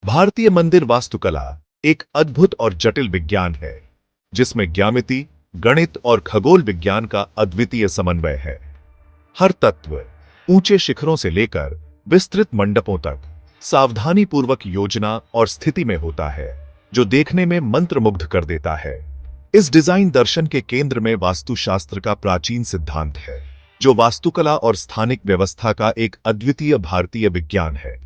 भारतीय मंदिर वास्तुकला एक अद्भुत और जटिल विज्ञान है, जिसमें ज्यामिति, गणित और खगोल विज्ञान का अद्वितीय समन्वय है। हर तत्व ऊंचे शिखरों से लेकर विस्तृत मंडपों तक सावधानीपूर्वक योजना और स्थिति में होता है, जो देखने में मंत्रमुग्ध कर देता है। इस डिजाइन दर्शन के केंद्र में वास्तुशास्त्र का प्राचीन सिद्धांत है, जो वास्तुकला और स्थानिक व्यवस्था का एक अद्वितीय भारतीय विज्ञान है।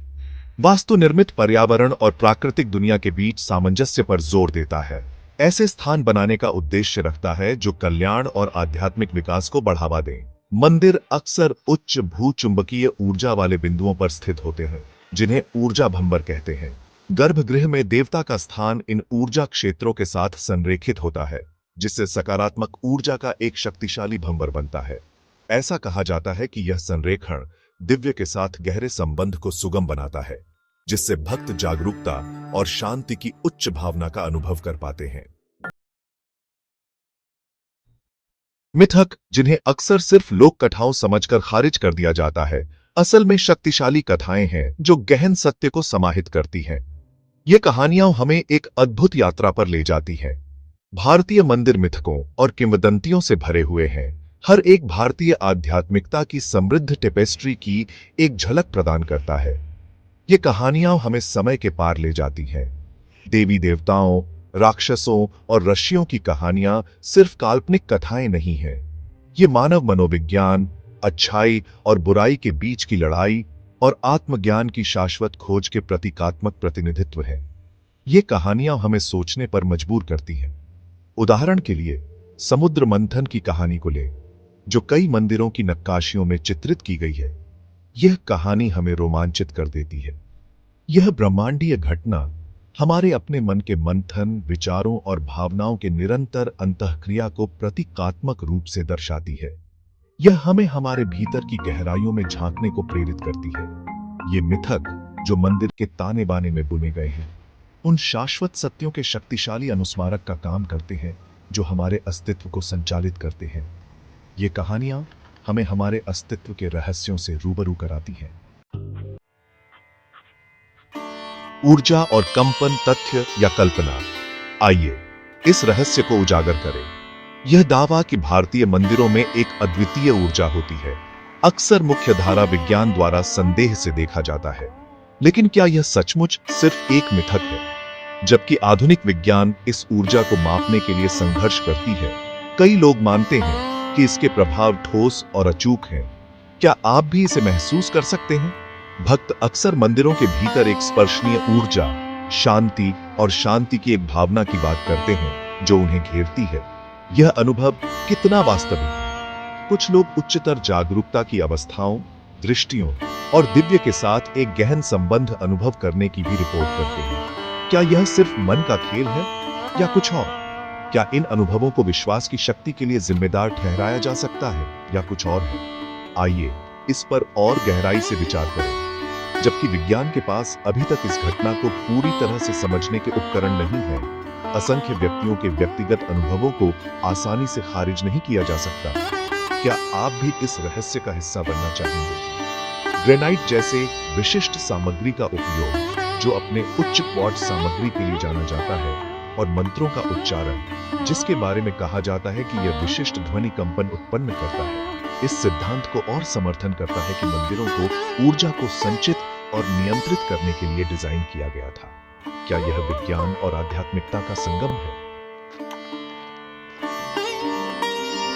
वास्तु निर्मित पर्यावरण और प्राकृतिक दुनिया के बीच सामंजस्य पर जोर देता है। ऐसे स्थान बनाने का उद्देश्य रखता है जो कल्याण और आध्यात्मिक विकास को बढ़ावा दें। मंदिर अक्सर उच्च भूचुंबकीय ऊर्जा वाले बिंदुओं पर स्थित होते हैं, जिन्हें ऊर्जा भंवर कहते हैं। गर्भगृह में देवता का स्थान इन ऊर्जा क्षेत्रों के साथ संरेखित होता है, जिससे सकारात्मक ऊर्जा का एक शक्तिशाली भंवर बनता है। ऐसा कहा जाता है कि यह संरेखण दिव्य के साथ गहरे संबंध को सुगम बनाता है, जिससे भक्त जागरूकता और शांति की उच्च भावना का अनुभव कर पाते हैं। मिथक, जिन्हें अक्सर सिर्फ लोक कथाओं समझकर खारिज कर दिया जाता है, असल में शक्तिशाली कथाएं हैं जो गहन सत्य को समाहित करती हैं। ये कहानियां हमें एक अद्भुत यात्रा पर ले जाती हैं। भारतीय मंदिर मिथकों और किंवदंतियों से भरे हुए हैं। हर एक भारतीय आध्यात्मिकता की समृद्ध टेपेस्ट्री की एक झलक प्रदान करता है। ये कहानियां हमें समय के पार ले जाती हैं। देवी देवताओं, राक्षसों और ऋषियों की कहानियां सिर्फ काल्पनिक कथाएं नहीं हैं। ये मानव मनोविज्ञान, अच्छाई और बुराई के बीच की लड़ाई और आत्मज्ञान की शाश्वत खोज के प्रतीकात्मक प्रतिनिधित्व हैं। ये कहानियां हमें सोचने पर मजबूर करती हैं। उदाहरण के लिए समुद्र मंथन की कहानी को ले, जो कई मंदिरों की नक्काशियों में चित्रित की गई है। यह कहानी हमें रोमांचित कर देती है। यह ब्रह्मांडीय घटना हमारे अपने मन के मंथन, विचारों और भावनाओं के निरंतर अंतःक्रिया को प्रतीकात्मक रूप से दर्शाती है। यह हमें हमारे भीतर की गहराइयों में झांकने को प्रेरित करती है। ये मिथक, जो मंदिर के ताने बाने में बुने गए हैं, उन शाश्वत सत्यों के शक्तिशाली अनुस्मारक का काम करते हैं जो हमारे अस्तित्व को संचालित करते हैं। ये कहानियां हमें हमारे अस्तित्व के रहस्यों से रूबरू कराती हैं। ऊर्जा और कंपन, तथ्य या कल्पना। आइए इस रहस्य को उजागर करें। यह दावा कि भारतीय मंदिरों में एक अद्वितीय ऊर्जा होती है, अक्सर मुख्य धारा विज्ञान द्वारा संदेह से देखा जाता है। लेकिन क्या यह सचमुच सिर्फ एक मिथक है? जबकि आधुनिक विज्ञान इस ऊर्जा को मापने के लिए संघर्ष करती है, कई लोग मानते हैं कि इसके प्रभाव ठोस और अचूक हैं। क्या आप भी इसे महसूस कर सकते हैं? भक्त अक्सर मंदिरों के भीतर एक स्पर्शनीय ऊर्जा, शांति और शांति की एक भावना की बात करते हैं जो उन्हें घेरती है। यह अनुभव कितना वास्तविक? कुछ लोग उच्चतर जागरूकता की अवस्थाओं, दृष्टियों और दिव्य के साथ एक गहन संबंध अनुभव करने की भी रिपोर्ट करते हैं। क्या यह सिर्फ मन का खेल है या कुछ और? क्या इन अनुभवों को विश्वास की शक्ति के लिए जिम्मेदार ठहराया जा सकता है या कुछ और है? आइए इस पर और गहराई से विचार करें। जबकि विज्ञान के पास अभी तक इस घटना को पूरी तरह से समझने के उपकरण नहीं हैं, असंख्य व्यक्तियों के व्यक्तिगत अनुभवों को आसानी से खारिज नहीं किया जा सकता। क्या आप भी इस रहस्य का हिस्सा बनना चाहेंगे? ग्रेनाइट जैसे विशिष्ट सामग्री का उपयोग, जो अपने उच्च क्वार्ट्ज सामग्री के लिए जाना जाता है, और मंत्रों का उच्चारण, जिसके बारे में कहा जाता है कि यह विशिष्ट ध्वनि कंपन उत्पन्न करता है, इस सिद्धांत को और समर्थन करता है कि मंदिरों को ऊर्जा को संचित और नियंत्रित करने के लिए डिजाइन किया गया था। क्या यह विज्ञान और आध्यात्मिकता का संगम है?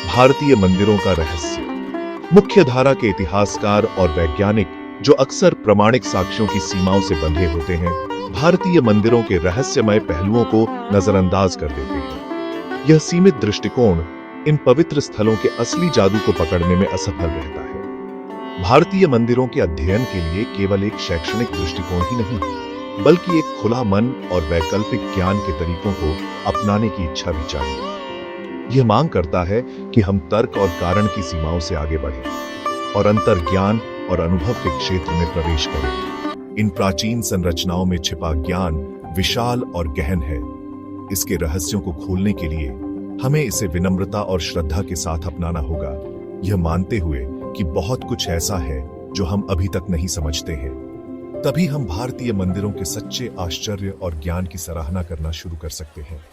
भारतीय मंदिरों का रहस्य। मुख्य धारा के इतिहासकार और वैज्ञानिक, जो अक्सर प्रामाणिक साक्ष्यों की सीमाओं से बंधे होते हैं, भारतीय मंदिरों के रहस्यमय पहलुओं को नजरअंदाज कर देते हैं। यह सीमित दृष्टिकोण इन पवित्र स्थलों के असली जादू को पकड़ने में असफल रहता है। भारतीय मंदिरों के अध्ययन के लिए केवल एक शैक्षणिक दृष्टिकोण ही नहीं, बल्कि एक खुला मन और वैकल्पिक ज्ञान के तरीकों को अपनाने की इच्छा भी चाहिए। यह मांग करता है कि हम तर्क और कारण की सीमाओं से आगे बढ़ें और अंतर्ज्ञान और अनुभव के क्षेत्र में प्रवेश करें। इन प्राचीन संरचनाओं में छिपा ज्ञान विशाल और गहन है। इसके रहस्यों को खोलने के लिए हमें इसे विनम्रता और श्रद्धा के साथ अपनाना होगा, यह मानते हुए कि बहुत कुछ ऐसा है जो हम अभी तक नहीं समझते हैं। तभी हम भारतीय मंदिरों के सच्चे आश्चर्य और ज्ञान की सराहना करना शुरू कर सकते हैं।